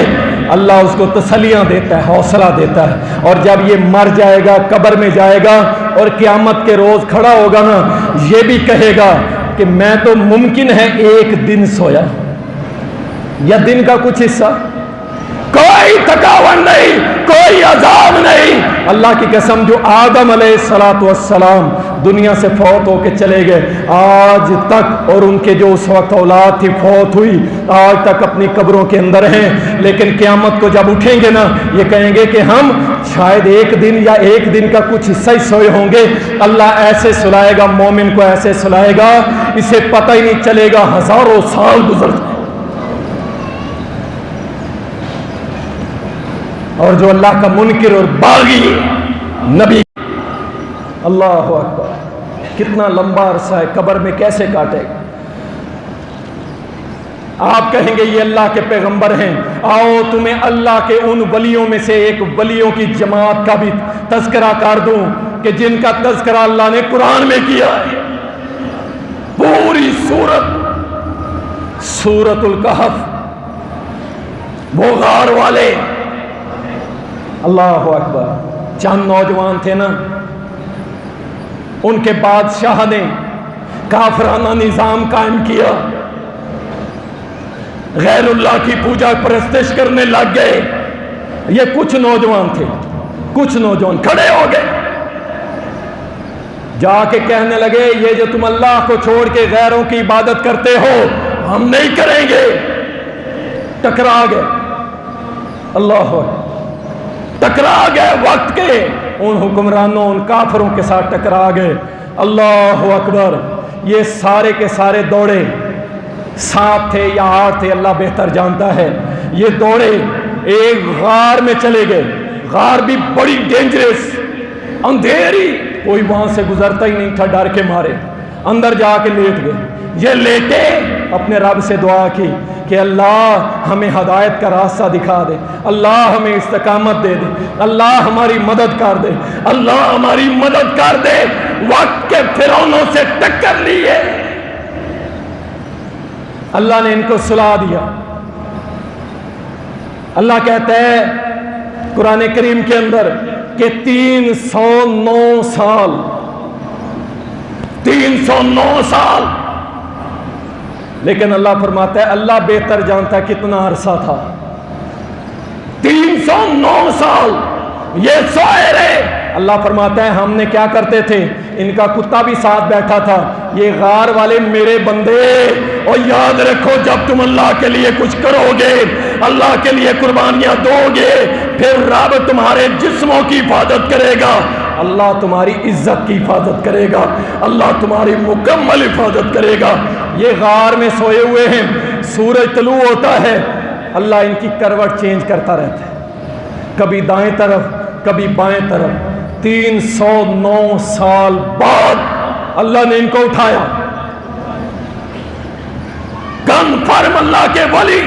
اللہ اس کو تسلیاں دیتا ہے، حوصلہ دیتا ہے. اور جب یہ مر جائے گا، قبر میں جائے گا اور قیامت کے روز کھڑا ہوگا نا، یہ بھی کہے گا کہ میں تو ممکن ہے ایک دن سویا یا دن کا کچھ حصہ. کوئی تھکاوٹ نہیں، کوئی عذاب نہیں. اللہ کی قسم جو آدم علیہ السلام دنیا سے فوت ہو کے چلے گئے، آج تک، اور ان کے جو اس وقت اولاد تھی فوت ہوئی، آج تک اپنی قبروں کے اندر ہیں. لیکن قیامت کو جب اٹھیں گے نا، یہ کہیں گے کہ ہم شاید ایک دن یا ایک دن کا کچھ حصہ ہی سوئے ہوں گے. اللہ ایسے سلائے گا، مومن کو ایسے سلائے گا، اسے پتہ ہی نہیں چلے گا ہزاروں سال گزر جائیں. اور جو اللہ کا منکر اور باغی نبی، اللہ اکبر، کتنا لمبا عرصہ ہے قبر میں کیسے کاٹے گا. آپ کہیں گے یہ اللہ کے پیغمبر ہیں، آؤ تمہیں اللہ کے ان ولیوں میں سے ایک ولیوں کی جماعت کا بھی تذکرہ کر دوں کہ جن کا تذکرہ اللہ نے قرآن میں کیا ہے. پوری سورت الکہف، وہ غار والے، اللہ اکبر، چند نوجوان تھے نا، ان کے بادشاہ نے کافرانہ نظام قائم کیا، غیر اللہ کی پوجا پرستش کرنے لگ گئے. یہ کچھ نوجوان تھے، کچھ نوجوان کھڑے ہو گئے، جا کے کہنے لگے یہ جو تم اللہ کو چھوڑ کے غیروں کی عبادت کرتے ہو ہم نہیں کریں گے. ٹکرا گئے، اللہ ٹکرا گئے، وقت کے ان حکمرانوں، ان کافروں کے ساتھ ٹکرا گئے. اللہ اکبر. یہ سارے کے سارے دوڑے، 7 تھے یا 8 تھے اللہ بہتر جانتا ہے. یہ دوڑے ایک غار میں چلے گئے. غار بھی بڑی ڈینجرس، اندھیری، کوئی وہاں سے گزرتا ہی نہیں تھا ڈر کے مارے. اندر جا کے لیٹ گئے. یہ لیٹے اپنے رب سے دعا کی کہ اللہ ہمیں ہدایت کا راستہ دکھا دے، اللہ ہمیں استقامت دے دے، اللہ ہماری مدد کر دے، اللہ ہماری مدد کر دے. وقت کے فرعونوں سے ٹکر لی ہے، اللہ نے ان کو سلا دیا. اللہ کہتا ہے قرآن کریم کے اندر کہ 309 سال لیکن اللہ فرماتا ہے اللہ بہتر جانتا ہے کتنا عرصہ تھا. 309 سال یہ سوئے رہے. اللہ فرماتا ہے ہم نے کیا کرتے تھے, ان کا کتا بھی ساتھ بیٹھا تھا, یہ غار والے میرے بندے, اور یاد رکھو جب تم اللہ کے لیے کچھ کرو گے, اللہ کے لیے قربانیاں دو گے, پھر رب تمہارے جسموں کی حفاظت کرے گا, اللہ تمہاری عزت کی حفاظت کرے گا, اللہ تمہاری مکمل حفاظت کرے گا. یہ غار میں سوئے ہوئے ہیں, سورج طلوع ہوتا ہے, اللہ ان کی کروٹ چینج کرتا رہتا ہے, کبھی دائیں طرف کبھی بائیں طرف. 309 سال بعد اللہ نے ان کو اٹھایا. کنفرم اللہ کے ولی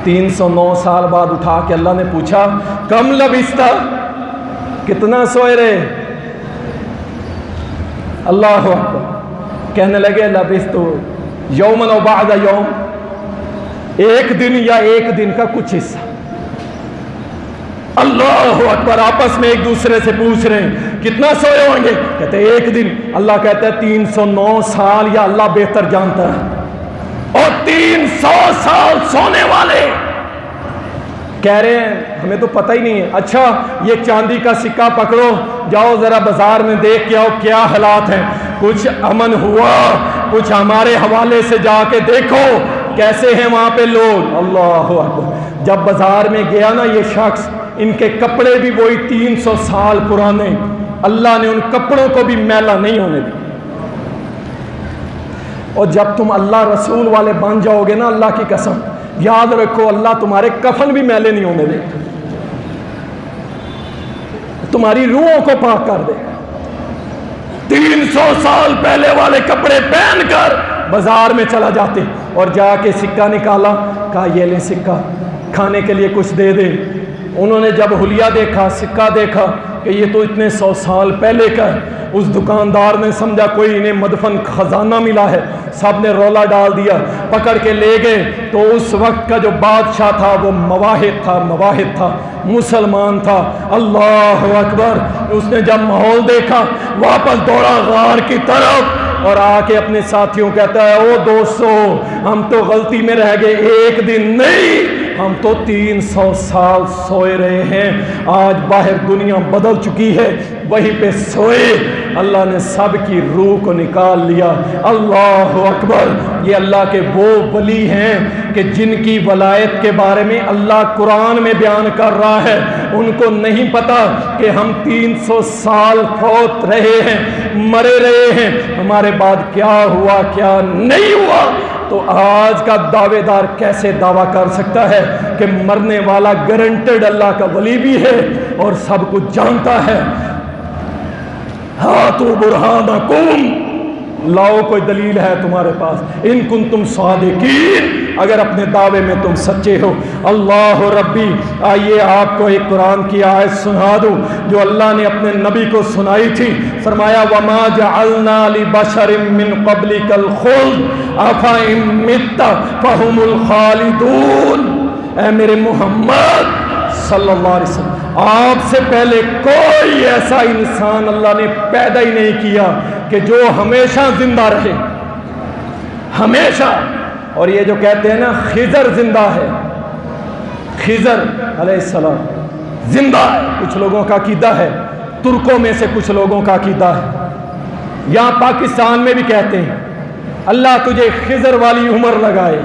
309 سال بعد اٹھا کے اللہ نے پوچھا کم لبثتا, کتنا سوئے رہے؟ اللہ اکبر. کہنے لگے لبثت یومن و بعد یوم, ایک دن یا ایک دن کا کچھ حصہ. اللہ اکبر. آپس میں ایک دوسرے سے پوچھ رہے ہیں کتنا سوئے ہوں گے, کہتے ہیں ایک دن. اللہ کہتا ہے 309 سال یا اللہ بہتر جانتا ہے. اور 300 سال سونے والے کہہ رہے ہیں ہمیں تو پتہ ہی نہیں ہے. اچھا یہ چاندی کا سکہ پکڑو, جاؤ ذرا بازار میں دیکھ کے آؤ کیا حالات ہیں, کچھ امن ہوا, کچھ ہمارے حوالے سے جا کے دیکھو کیسے ہیں وہاں پہ لوگ. اللہ اکبر. جب بازار میں گیا نا یہ شخص, ان کے کپڑے بھی وہی 300 سال پرانے, اللہ نے ان کپڑوں کو بھی میلا نہیں ہونے دی. اور جب تم اللہ رسول والے بن جاؤ گے نا, اللہ کی قسم یاد رکھو اللہ تمہارے کفن بھی میلے نہیں ہونے دے, تمہاری روحوں کو پاک کر دے. 300 سال پہلے والے کپڑے پہن کر بازار میں چلا جاتے, اور جا کے سکہ نکالا, کہا یہ لیں سکہ, کھانے کے لیے کچھ دے دے. انہوں نے جب حلیہ دیکھا, سکہ دیکھا کہ یہ تو اتنے 100 سال پہلے کا ہے, اس دکاندار نے سمجھا کوئی انہیں مدفن خزانہ ملا ہے, سب نے رولا ڈال دیا, پکڑ کے لے گئے. تو اس وقت کا جو بادشاہ تھا وہ مواحد تھا, مسلمان تھا. اللہ اکبر. اس نے جب ماحول دیکھا واپس دوڑا غار کی طرف اور آ کے اپنے ساتھیوں کہتا ہے او دوستو ہم تو غلطی میں رہ گئے, ایک دن نہیں ہم تو 300 سال سوئے رہے ہیں. آج باہر دنیا بدل چکی ہے, وہیں پہ سوئے. اللہ نے سب کی روح کو نکال لیا. اللہ اکبر. یہ اللہ کے وہ ولی ہیں کہ جن کی ولایت کے بارے میں اللہ قرآن میں بیان کر رہا ہے. ان کو نہیں پتا کہ ہم 300 سال فوت رہے ہیں, مرے رہے ہیں, ہمارے بعد کیا ہوا کیا نہیں ہوا. تو آج کا دعوے دار کیسے دعویٰ کر سکتا ہے کہ مرنے والا گارنٹیڈ اللہ کا ولی بھی ہے اور سب کچھ جانتا ہے. ہاتھو برہانکم, لاؤ کوئی دلیل ہے تمہارے پاس, ان کنتم صادقین, اگر اپنے دعوے میں تم سچے ہو. اللہ ربی. آئیے آپ کو ایک قرآن کی آیت سنا دوں جو اللہ نے اپنے نبی کو سنائی تھی. فرمایا وما جعلنا لبشر من قبلک الخلد افإن مت فهم الخالدون. اے میرے محمد صلی اللہ علیہ وسلم, آپ سے پہلے کوئی ایسا انسان اللہ نے پیدا ہی نہیں کیا کہ جو ہمیشہ زندہ رہے, ہمیشہ. اور یہ جو کہتے ہیں نا خضر زندہ ہے, خضر علیہ السلام زندہ ہے, کچھ لوگوں کا عقیدہ ہے, ترکوں میں سے کچھ لوگوں کا عقیدہ ہے, یہاں پاکستان میں بھی کہتے ہیں اللہ تجھے خضر والی عمر لگائے.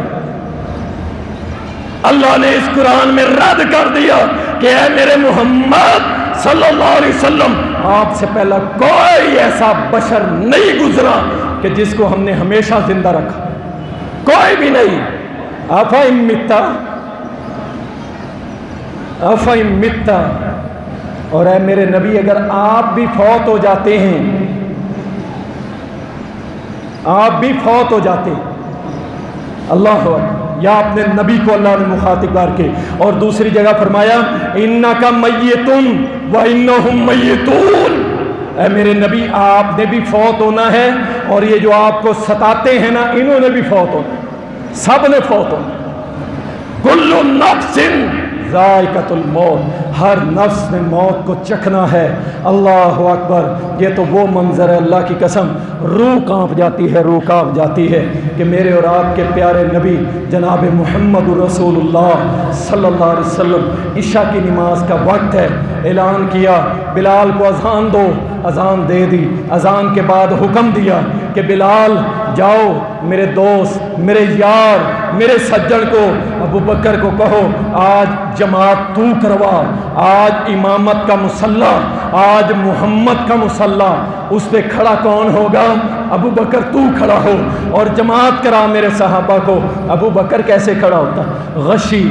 اللہ نے اس قرآن میں رد کر دیا کہ اے میرے محمد صلی اللہ علیہ وسلم, آپ سے پہلا کوئی ایسا بشر نہیں گزرا کہ جس کو ہم نے ہمیشہ زندہ رکھا, کوئی بھی نہیں. افإن مت. اور اے میرے نبی اگر آپ بھی فوت ہو جاتے ہیں, آپ بھی فوت ہو جاتے ہیں. اللہ اکبر. یا اپنے نبی کو اللہ نے مخاطب کر کے. اور دوسری جگہ فرمایا انک میت وانہم میتون. اے میرے نبی آپ نے بھی فوت ہونا ہے, اور یہ جو آپ کو ستاتے ہیں نا انہوں نے بھی فوت ہونا, سب نے فوت ہونا. کل نفس ذائقۃ الموت. ہر نفس نے موت کو چکھنا ہے۔ اللہ اکبر، یہ تو وہ منظر ہے، اللہ کی قسم روح کانپ جاتی ہے، روح کانپ جاتی ہے کہ میرے اور آپ کے پیارے نبی جناب محمد رسول اللہ صلی اللہ علیہ وسلم عشاء کی نماز کا وقت ہے، اعلان کیا بلال کو اذان دو، اذان دے دی۔ اذان کے بعد حکم دیا کہ بلال جاؤ میرے دوست، میرے یار، میرے سجن کو، ابو بکر کو کہو آج جماعت تو کروا، آج امامت کا مصلح، آج محمد کا مصلح، اس پہ کھڑا کون ہوگا؟ ابو بکر تو کھڑا ہو اور جماعت کرا میرے صحابہ کو۔ ابو بکر کیسے کھڑا ہوتا؟ غشی،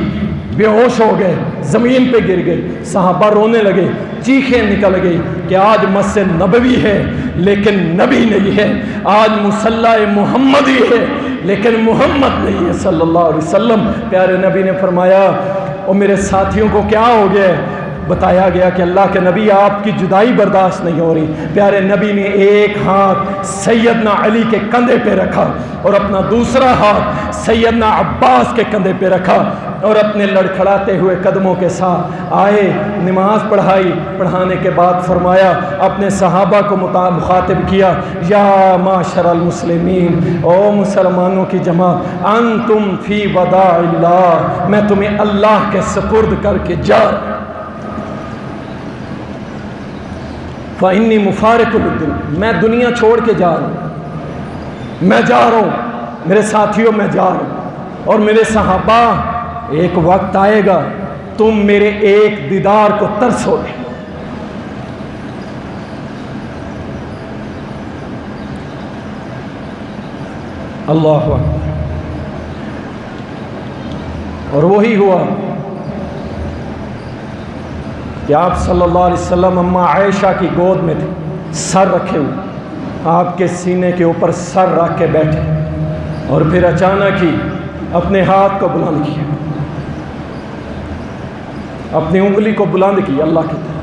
بے ہوش ہو گئے، زمین پہ گر گئے، صحابہ رونے لگے، چیخیں نکل گئی کہ آج مسجد نبوی ہے لیکن نبی نہیں ہے، آج مصلی محمدی ہے لیکن محمد نہیں ہے صلی اللہ علیہ وسلم۔ پیارے نبی نے فرمایا اور میرے ساتھیوں کو کیا ہو گیا ہے؟ بتایا گیا کہ اللہ کے نبی آپ کی جدائی برداشت نہیں ہو رہی۔ پیارے نبی نے ایک ہاتھ سیدنا علی کے کندھے پہ رکھا اور اپنا دوسرا ہاتھ سیدنا عباس کے کندھے پہ رکھا اور اپنے لڑکھڑاتے ہوئے قدموں کے ساتھ آئے، نماز پڑھائی، پڑھانے کے بعد فرمایا، اپنے صحابہ کو مخاطب کیا، یا معاشر المسلمین، او مسلمانوں کی جماعت، انتم فی وداع اللہ، میں تمہیں اللہ کے سپرد کر کے جا رہا ہوں۔ فَإِنِّي مُفَارِقُ بِالدُّنْيَا، میں دنیا چھوڑ کے جا رہا ہوں، میں جا رہا ہوں میرے ساتھیوں، میں جا رہا ہوں اور میرے صحابہ، ایک وقت آئے گا تم میرے ایک دیدار کو ترسو گے۔ اللہ اکبر، اور وہی ہوا کہ آپ صلی اللہ علیہ وسلم اماں عائشہ کی گود میں تھے، سر رکھے ہوئے، آپ کے سینے کے اوپر سر رکھ کے بیٹھے اور پھر اچانک ہی اپنے ہاتھ کو بلند کیا، اپنی انگلی کو بلند کی اللہ کی طرف،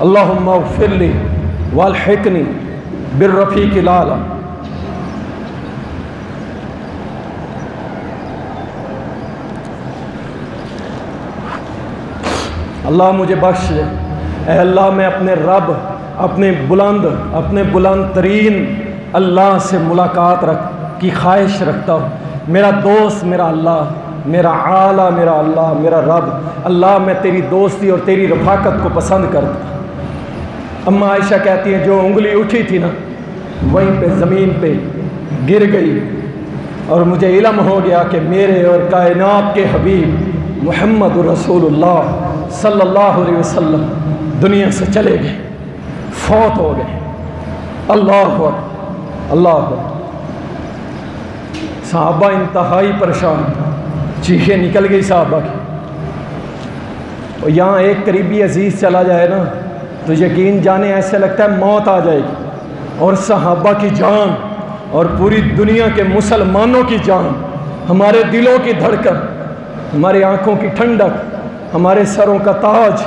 اللہم اغفر لی والحقنی بالرفیق الاعلی۔ اللہ مجھے بخش لے، اے اللہ میں اپنے رب، اپنے بلند ترین اللہ سے ملاقات کی خواہش رکھتا ہوں۔ میرا دوست میرا اللہ، میرا اعلیٰ میرا اللہ، میرا رب، اللہ میں تیری دوستی اور تیری رفاقت کو پسند کرتا ہوں۔ اماں عائشہ کہتی ہیں جو انگلی اٹھی تھی نا وہیں پہ زمین پہ گر گئی اور مجھے علم ہو گیا کہ میرے اور کائنات کے حبیب محمد رسول اللہ صلی اللہ علیہ وسلم دنیا سے چلے گئے، فوت ہو گئے۔ اللہ اکبر، اللہ اکبر۔ صحابہ انتہائی پریشان، چیخیں نکل گئی صحابہ کی۔ اور یہاں ایک قریبی عزیز چلا جائے نا تو یقین جانے ایسے لگتا ہے موت آ جائے گی، اور صحابہ کی جان اور پوری دنیا کے مسلمانوں کی جان، ہمارے دلوں کی دھڑکن، ہماری آنکھوں کی ٹھنڈک، ہمارے سروں کا تاج،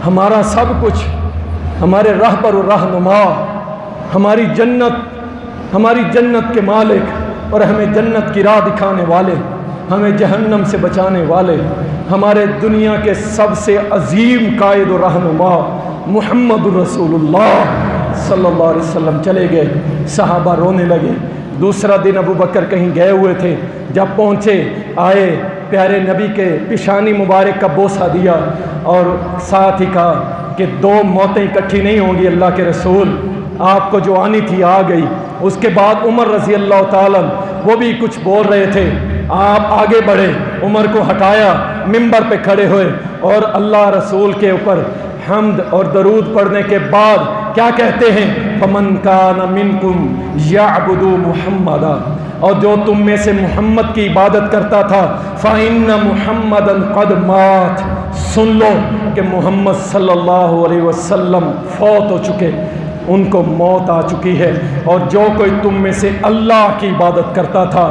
ہمارا سب کچھ، ہمارے رہبر و رہنما، ہماری جنت کے مالک اور ہمیں جنت کی راہ دکھانے والے، ہمیں جہنم سے بچانے والے، ہمارے دنیا کے سب سے عظیم قائد و رہنما محمد رسول اللہ صلی اللہ علیہ وسلم چلے گئے۔ صحابہ رونے لگے۔ دوسرا دن ابو بکر کہیں گئے ہوئے تھے، جب پہنچے آئے، پیارے نبی کے پیشانی مبارک کا بوسہ دیا اور ساتھ ہی کہا کہ دو موتیں اکٹھی نہیں ہوں گی اللہ کے رسول، آپ کو جو آنی تھی آ گئی۔ اس کے بعد عمر رضی اللہ تعالیٰ وہ بھی کچھ بول رہے تھے، آپ آگے بڑھے، عمر کو ہٹایا، منبر پہ کھڑے ہوئے اور اللہ رسول کے اوپر حمد اور درود پڑھنے کے بعد کیا کہتے ہیں؟ فَمَنْ كَانَ مِنْكُمْ يَعْبُدُ مُحَمَّدًا، اور جو تم میں سے محمد کی عبادت کرتا تھا فَإِنَّ مُحَمَّدًا قَدْ مَاتَ، سن لو کہ محمد صلی اللہ علیہ وسلم فوت ہو چکے۔ ان کو موت آ چکی ہے۔ اور جو کوئی تم میں سے اللہ کی عبادت کرتا تھا،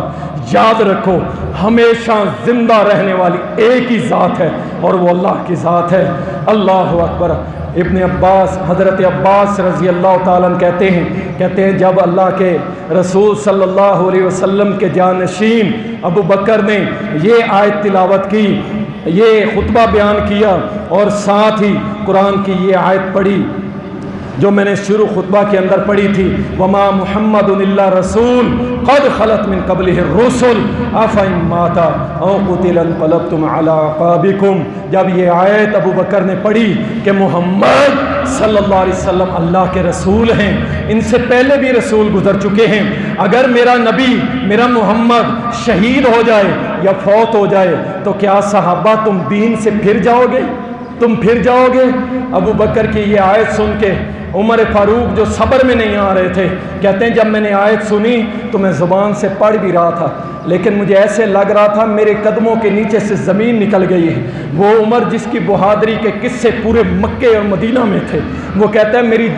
یاد رکھو ہمیشہ زندہ رہنے والی ایک ہی ذات ہے، اور وہ اللہ کی ذات ہے۔ اللہ اکبر۔ ابن عباس، حضرت عباس رضی اللہ تعالیٰ عنہ کہتے ہیں جب اللہ کے رسول صلی اللہ علیہ وسلم کے جانشین ابو بکر نے یہ آیت تلاوت کی، یہ خطبہ بیان کیا، اور ساتھ ہی قرآن کی یہ آیت پڑھی جو میں نے شروع خطبہ کے اندر پڑھی تھی، وما محمد الا رسول قد خلت من قبلہ الرسل افإن مات او قتل انقلبتم علی اعقابکم۔ جب یہ آیت ابو بکر نے پڑھی کہ محمد صلی اللہ علیہ وسلم اللہ کے رسول ہیں، ان سے پہلے بھی رسول گزر چکے ہیں، اگر میرا نبی میرا محمد شہید ہو جائے یا فوت ہو جائے تو کیا صحابہ تم دین سے پھر جاؤ گے؟ تم پھر جاؤ گے؟ ابو بکر کی یہ آیت سن کے عمر فاروق جو صبر میں نہیں آ رہے تھے، کہتے ہیں جب میں نے آیت سنی تو میں زبان سے پڑھ بھی رہا تھا، لیکن مجھے ایسے لگ رہا تھا میرے قدموں کے نیچے سے زمین نکل گئی ہے۔ وہ عمر جس کی بہادری کے قصے پورے مکے اور مدینہ میں تھے، وہ کہتا ہے میری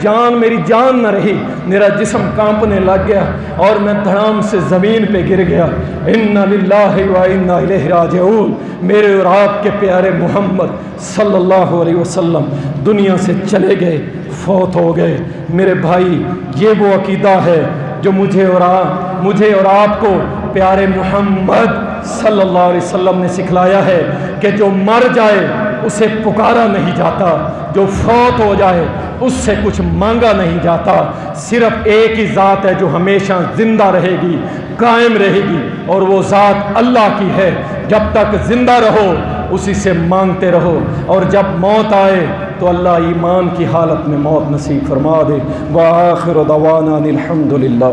جان نہ رہی، میرا جسم کانپنے لگ گیا اور میں دھڑام سے زمین پہ گر گیا۔ انا للہ و انا الیہ راجعون۔ میرے اور آپ کے پیارے محمد صلی اللہ علیہ وسلم دنیا سے چلے گئے، فوت ہو گئے۔ میرے بھائی، یہ وہ عقیدہ ہے جو مجھے اور آپ کو پیارے محمد صلی اللہ علیہ وسلم نے سکھلایا ہے کہ جو مر جائے اسے پکارا نہیں جاتا، جو فوت ہو جائے اس سے کچھ مانگا نہیں جاتا۔ صرف ایک ہی ذات ہے جو ہمیشہ زندہ رہے گی، قائم رہے گی، اور وہ ذات اللہ کی ہے۔ جب تک زندہ رہو اسی سے مانگتے رہو، اور جب موت آئے تو اللہ ایمان کی حالت میں موت نصیب فرما دے۔ وآخر دعوانا الحمدللہ۔